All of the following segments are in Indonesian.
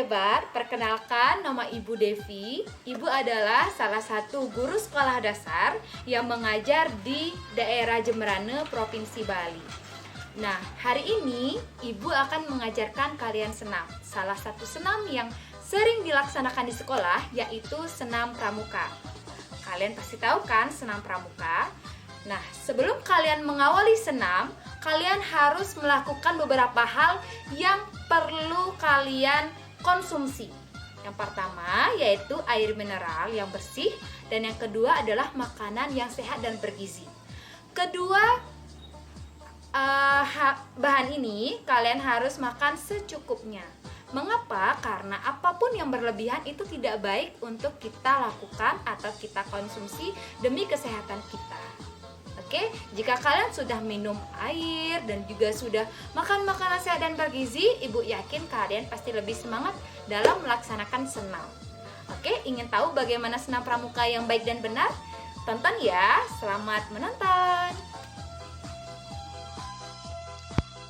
hebat, perkenalkan nama Ibu Devi. Ibu adalah salah satu guru sekolah dasar yang mengajar di daerah Jemberana, Provinsi Bali. Nah, hari ini Ibu akan mengajarkan kalian senam. Salah satu senam yang sering dilaksanakan di sekolah yaitu senam pramuka. Kalian pasti tahu kan senam pramuka? Nah, sebelum kalian mengawali senam, kalian harus melakukan beberapa hal yang perlu kalian konsumsi. Yang pertama yaitu air mineral yang bersih, dan yang kedua adalah makanan yang sehat dan bergizi. Kedua, bahan ini kalian harus makan secukupnya. Mengapa? Karena apapun yang berlebihan itu tidak baik untuk kita lakukan atau kita konsumsi demi kesehatan kita. Oke, jika kalian sudah minum air dan juga sudah makan makanan sehat dan bergizi, Ibu yakin kalian pasti lebih semangat dalam melaksanakan senam. Oke, ingin tahu bagaimana senam pramuka yang baik dan benar? Tonton ya, selamat menonton.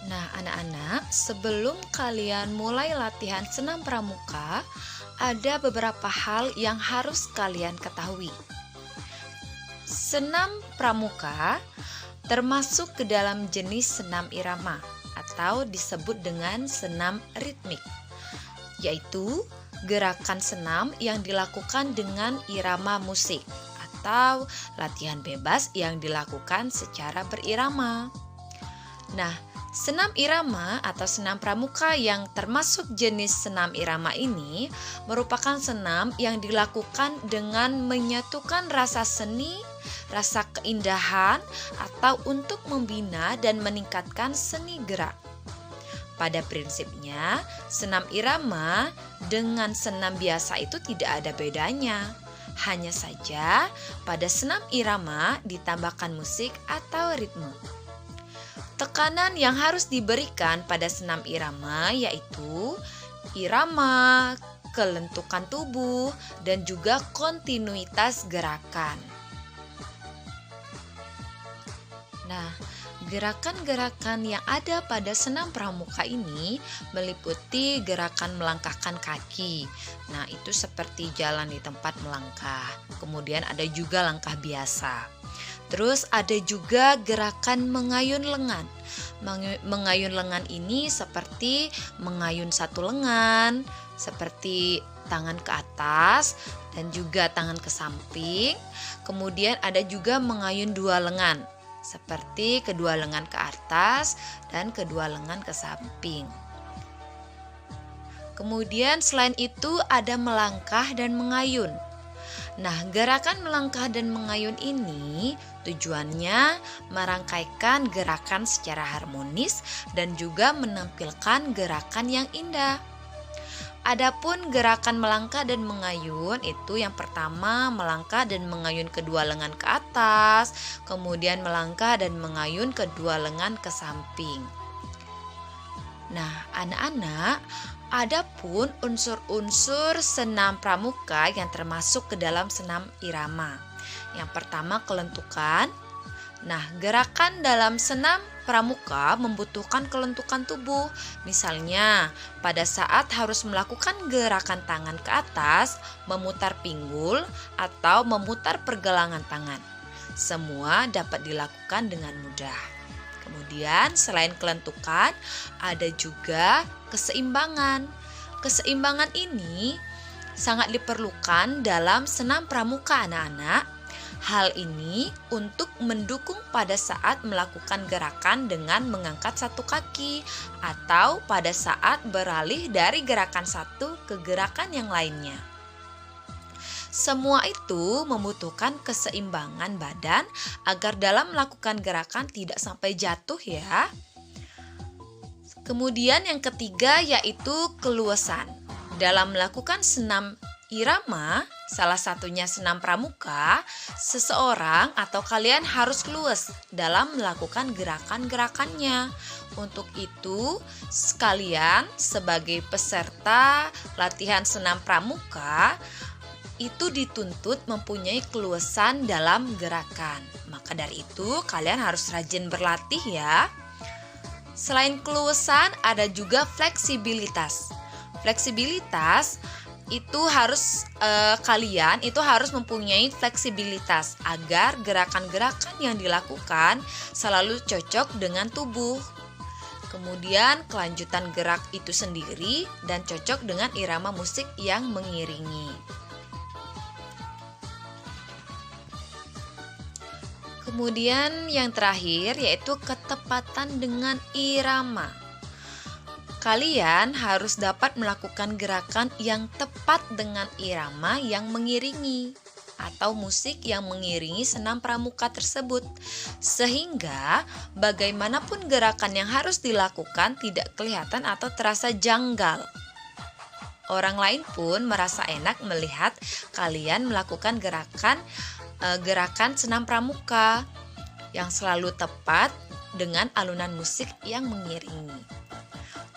Nah, anak-anak, sebelum kalian mulai latihan senam pramuka, ada beberapa hal yang harus kalian ketahui. Senam pramuka termasuk ke dalam jenis senam irama atau disebut dengan senam ritmik, yaitu gerakan senam yang dilakukan dengan irama musik atau latihan bebas yang dilakukan secara berirama. Nah, senam irama atau senam pramuka yang termasuk jenis senam irama ini merupakan senam yang dilakukan dengan menyatukan rasa seni, rasa keindahan, atau untuk membina dan meningkatkan seni gerak. Pada prinsipnya, senam irama dengan senam biasa itu tidak ada bedanya. Hanya saja pada senam irama ditambahkan musik atau ritme. Tekanan yang harus diberikan pada senam irama yaitu irama, kelentukan tubuh, dan juga kontinuitas gerakan. Nah, gerakan-gerakan yang ada pada senam pramuka ini meliputi gerakan melangkahkan kaki. Nah, itu seperti jalan di tempat melangkah. Kemudian ada juga langkah biasa. Terus ada juga gerakan mengayun lengan. Mengayun lengan ini seperti mengayun satu lengan, seperti tangan ke atas dan juga tangan ke samping. Kemudian ada juga mengayun dua lengan, seperti kedua lengan ke atas dan kedua lengan ke samping. Kemudian selain itu ada melangkah dan mengayun. Nah, gerakan melangkah dan mengayun ini tujuannya merangkaikan gerakan secara harmonis dan juga menampilkan gerakan yang indah. Adapun gerakan melangkah dan mengayun itu yang pertama melangkah dan mengayun kedua lengan ke atas, kemudian melangkah dan mengayun kedua lengan ke samping. Nah, anak-anak, adapun unsur-unsur senam pramuka yang termasuk ke dalam senam irama. Yang pertama kelentukan. Nah, gerakan dalam senam pramuka membutuhkan kelentukan tubuh. Misalnya, pada saat harus melakukan gerakan tangan ke atas, memutar pinggul, atau memutar pergelangan tangan. Semua dapat dilakukan dengan mudah. Kemudian selain kelentukan, ada juga keseimbangan. Keseimbangan ini sangat diperlukan dalam senam pramuka anak-anak. Hal ini untuk mendukung pada saat melakukan gerakan dengan mengangkat satu kaki atau pada saat beralih dari gerakan satu ke gerakan yang lainnya. Semua itu membutuhkan keseimbangan badan agar dalam melakukan gerakan tidak sampai jatuh ya. Kemudian yang ketiga yaitu keluasan. Dalam melakukan senam irama, salah satunya senam pramuka, seseorang atau kalian harus luas dalam melakukan gerakan-gerakannya. Untuk itu, sekalian sebagai peserta latihan senam pramuka, itu dituntut mempunyai keluasan dalam gerakan. Maka dari itu, kalian harus rajin berlatih ya. Selain keluasan, ada juga fleksibilitas. Fleksibilitas itu harus kalian itu harus mempunyai fleksibilitas agar gerakan-gerakan yang dilakukan selalu cocok dengan tubuh. Kemudian kelanjutan gerak itu sendiri dan cocok dengan irama musik yang mengiringi. Kemudian yang terakhir yaitu ketepatan dengan irama. Kalian harus dapat melakukan gerakan yang tepat dengan irama yang mengiringi atau musik yang mengiringi senam pramuka tersebut, sehingga bagaimanapun gerakan yang harus dilakukan tidak kelihatan atau terasa janggal. Orang lain pun merasa enak melihat kalian melakukan gerakan senam pramuka yang selalu tepat dengan alunan musik yang mengiringi.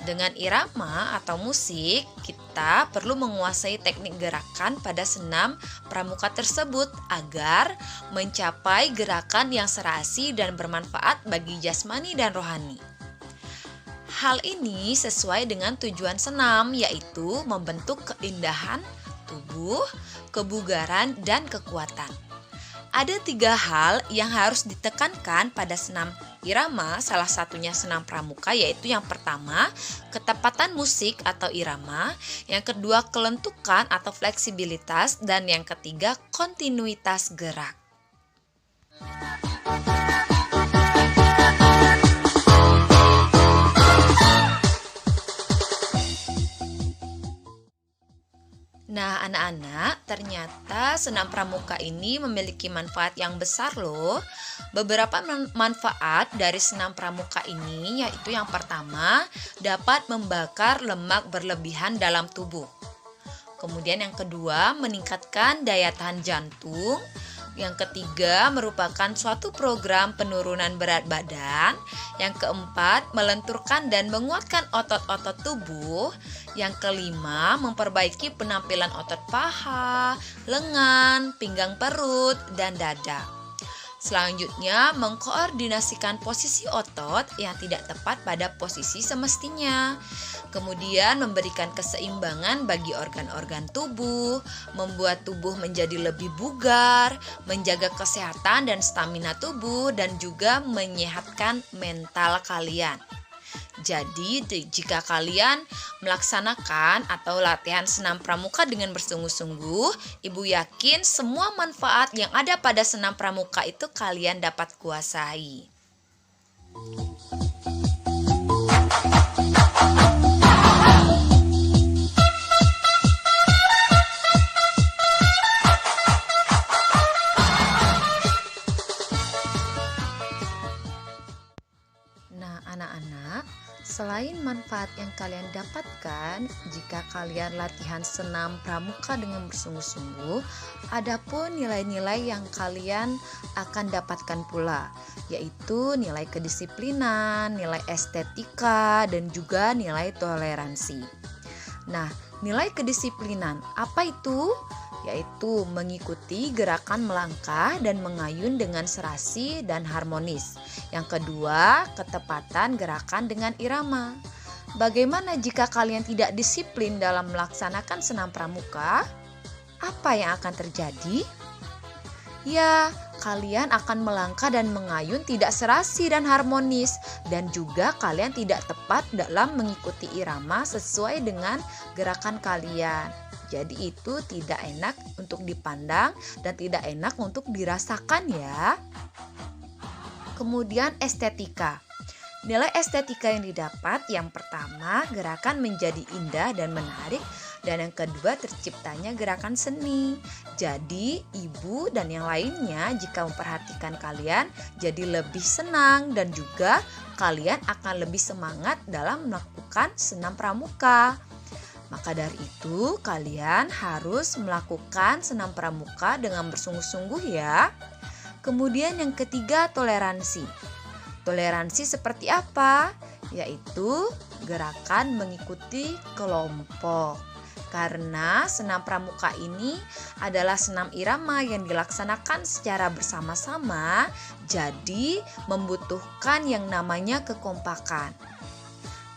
Dengan irama atau musik, kita perlu menguasai teknik gerakan pada senam pramuka tersebut agar mencapai gerakan yang serasi dan bermanfaat bagi jasmani dan rohani. Hal ini sesuai dengan tujuan senam, yaitu membentuk keindahan tubuh, kebugaran, dan kekuatan. Ada 3 hal yang harus ditekankan pada senam irama, salah satunya senam pramuka, yaitu yang pertama, ketepatan musik atau irama, yang kedua, kelentukan atau fleksibilitas, dan yang ketiga, kontinuitas gerak. Nah, anak-anak, ternyata senam pramuka ini memiliki manfaat yang besar loh. Beberapa manfaat dari senam pramuka ini yaitu yang pertama, dapat membakar lemak berlebihan dalam tubuh. Kemudian yang kedua, meningkatkan daya tahan jantung. Yang ketiga, merupakan suatu program penurunan berat badan. Yang keempat, melenturkan dan menguatkan otot-otot tubuh. Yang kelima, memperbaiki penampilan otot paha, lengan, pinggang perut, dan dada. Selanjutnya, mengkoordinasikan posisi otot yang tidak tepat pada posisi semestinya. Kemudian, memberikan keseimbangan bagi organ-organ tubuh, membuat tubuh menjadi lebih bugar, menjaga kesehatan dan stamina tubuh, dan juga menyehatkan mental kalian. Jadi, jika kalian melaksanakan atau latihan senam pramuka dengan bersungguh-sungguh, Ibu yakin semua manfaat yang ada pada senam pramuka itu kalian dapat kuasai. Nah, anak-anak, selain manfaat yang kalian dapatkan jika kalian latihan senam pramuka dengan bersungguh-sungguh, ada pun nilai-nilai yang kalian akan dapatkan pula, yaitu nilai kedisiplinan, nilai estetika, dan juga nilai toleransi. Nah, nilai kedisiplinan apa itu? Yaitu mengikuti gerakan melangkah dan mengayun dengan serasi dan harmonis. Yang kedua, ketepatan gerakan dengan irama. Bagaimana jika kalian tidak disiplin dalam melaksanakan senam pramuka? Apa yang akan terjadi? Ya, kalian akan melangkah dan mengayun tidak serasi dan harmonis, dan juga kalian tidak tepat dalam mengikuti irama sesuai dengan gerakan kalian. Jadi itu tidak enak untuk dipandang dan tidak enak untuk dirasakan ya. Kemudian estetika. Nilai estetika yang didapat, yang pertama, gerakan menjadi indah dan menarik, dan yang kedua, terciptanya gerakan seni. Jadi ibu dan yang lainnya jika memperhatikan kalian jadi lebih senang, dan juga kalian akan lebih semangat dalam melakukan senam pramuka. Maka dari itu kalian harus melakukan senam pramuka dengan bersungguh-sungguh ya. Kemudian yang ketiga, toleransi. Toleransi seperti apa? Yaitu gerakan mengikuti kelompok. Karena senam pramuka ini adalah senam irama yang dilaksanakan secara bersama-sama, jadi membutuhkan yang namanya kekompakan.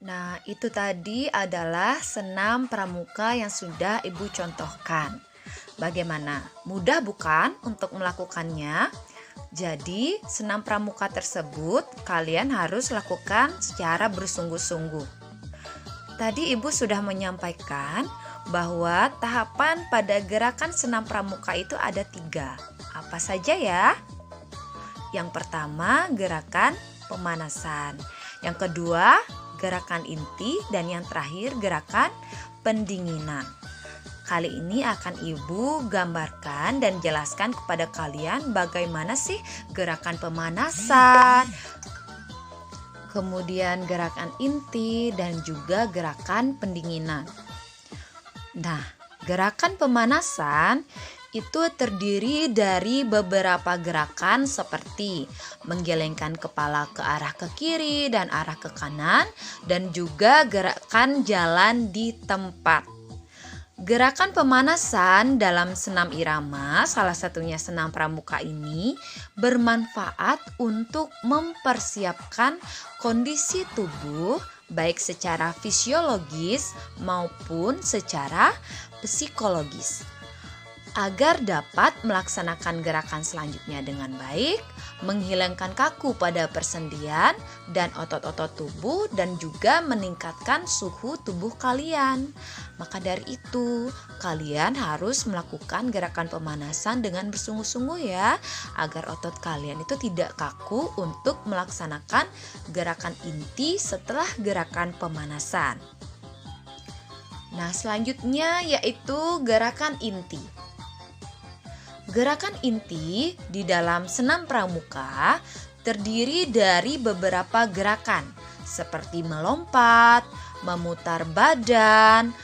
Nah, itu tadi adalah senam pramuka yang sudah Ibu contohkan. Bagaimana? Mudah bukan untuk melakukannya? Jadi, senam pramuka tersebut kalian harus lakukan secara bersungguh-sungguh. Tadi Ibu sudah menyampaikan bahwa tahapan pada gerakan senam pramuka itu ada 3. Apa saja ya? Yang pertama, gerakan pemanasan. Yang kedua, gerakan inti, dan yang terakhir gerakan pendinginan. Kali ini akan Ibu gambarkan dan jelaskan kepada kalian bagaimana sih gerakan pemanasan, kemudian gerakan inti, dan juga gerakan pendinginan. Nah, gerakan pemanasan itu terdiri dari beberapa gerakan seperti menggelengkan kepala ke arah ke kiri dan arah ke kanan, dan juga gerakan jalan di tempat. Gerakan pemanasan dalam senam irama, salah satunya senam pramuka ini, bermanfaat untuk mempersiapkan kondisi tubuh baik secara fisiologis maupun secara psikologis, agar dapat melaksanakan gerakan selanjutnya dengan baik, menghilangkan kaku pada persendian dan otot-otot tubuh, dan juga meningkatkan suhu tubuh kalian. Maka dari itu, kalian harus melakukan gerakan pemanasan dengan bersungguh-sungguh ya, agar otot kalian itu tidak kaku untuk melaksanakan gerakan inti setelah gerakan pemanasan. Nah, selanjutnya yaitu gerakan inti. Gerakan inti di dalam senam pramuka terdiri dari beberapa gerakan seperti melompat, memutar badan,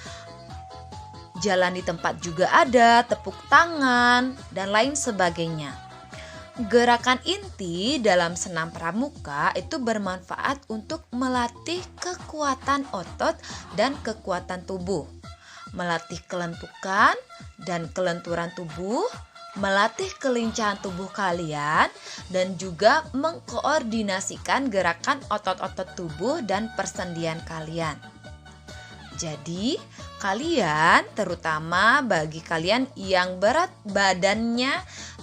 jalan di tempat juga ada, tepuk tangan, dan lain sebagainya. Gerakan inti dalam senam pramuka itu bermanfaat untuk melatih kekuatan otot dan kekuatan tubuh, melatih kelentukan dan kelenturan tubuh, melatih kelincahan tubuh kalian, dan juga mengkoordinasikan gerakan otot-otot tubuh dan persendian kalian. Jadi, kalian, terutama bagi kalian yang berat badannya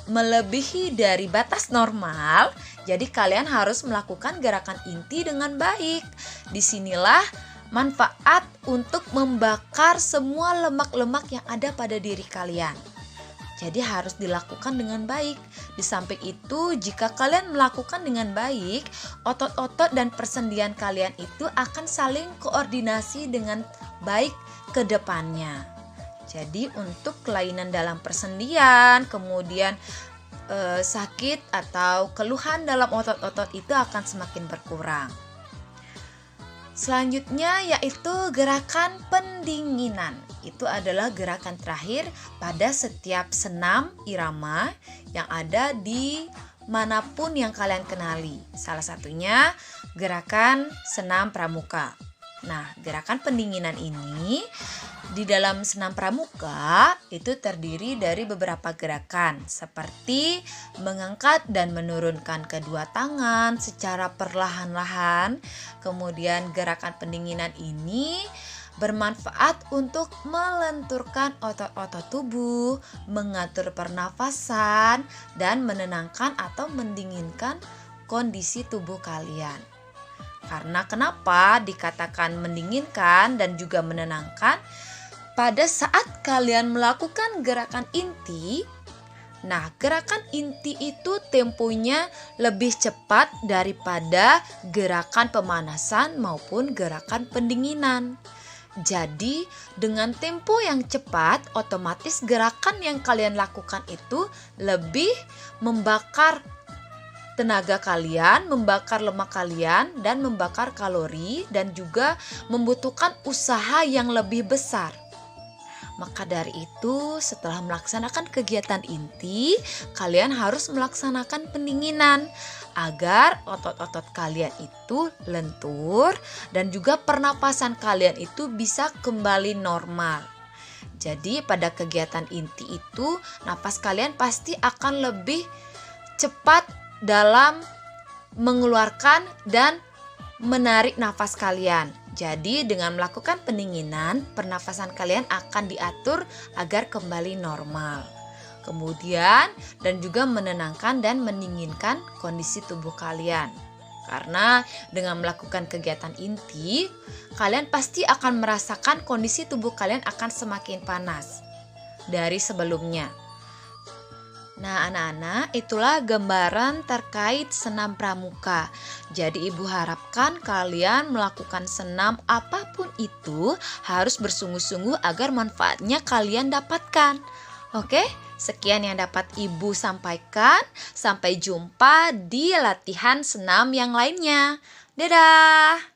melebihi dari batas normal, jadi kalian harus melakukan gerakan inti dengan baik. Disinilah manfaat untuk membakar semua lemak-lemak yang ada pada diri kalian. Jadi harus dilakukan dengan baik. Di samping itu, jika kalian melakukan dengan baik, otot-otot dan persendian kalian itu akan saling koordinasi dengan baik ke depannya. Jadi untuk kelainan dalam persendian, kemudian sakit atau keluhan dalam otot-otot itu akan semakin berkurang. Selanjutnya yaitu gerakan pendinginan. Itu adalah gerakan terakhir pada setiap senam irama yang ada di manapun yang kalian kenali. Salah satunya gerakan senam pramuka. Nah, gerakan pendinginan ini di dalam senam pramuka itu terdiri dari beberapa gerakan seperti mengangkat dan menurunkan kedua tangan secara perlahan-lahan. Kemudian gerakan pendinginan ini bermanfaat untuk melenturkan otot-otot tubuh, mengatur pernafasan, dan menenangkan atau mendinginkan kondisi tubuh kalian. Karena kenapa dikatakan mendinginkan dan juga menenangkan? Pada saat kalian melakukan gerakan inti, nah gerakan inti itu temponya lebih cepat daripada gerakan pemanasan maupun gerakan pendinginan. Jadi dengan tempo yang cepat, otomatis gerakan yang kalian lakukan itu lebih membakar tenaga kalian, membakar lemak kalian, dan membakar kalori, dan juga membutuhkan usaha yang lebih besar. Maka dari itu, setelah melaksanakan kegiatan inti, kalian harus melaksanakan pendinginan agar otot-otot kalian itu lentur dan juga pernapasan kalian itu bisa kembali normal. Jadi pada kegiatan inti itu, napas kalian pasti akan lebih cepat dalam mengeluarkan dan menarik nafas kalian. Jadi dengan melakukan pendinginan, pernafasan kalian akan diatur agar kembali normal. Kemudian dan juga menenangkan dan mendinginkan kondisi tubuh kalian. Karena dengan melakukan kegiatan inti, kalian pasti akan merasakan kondisi tubuh kalian akan semakin panas dari sebelumnya. Nah anak-anak, itulah gambaran terkait senam pramuka. Jadi ibu harapkan kalian melakukan senam apapun itu harus bersungguh-sungguh agar manfaatnya kalian dapatkan. Oke, sekian yang dapat ibu sampaikan. Sampai jumpa di latihan senam yang lainnya. Dadah!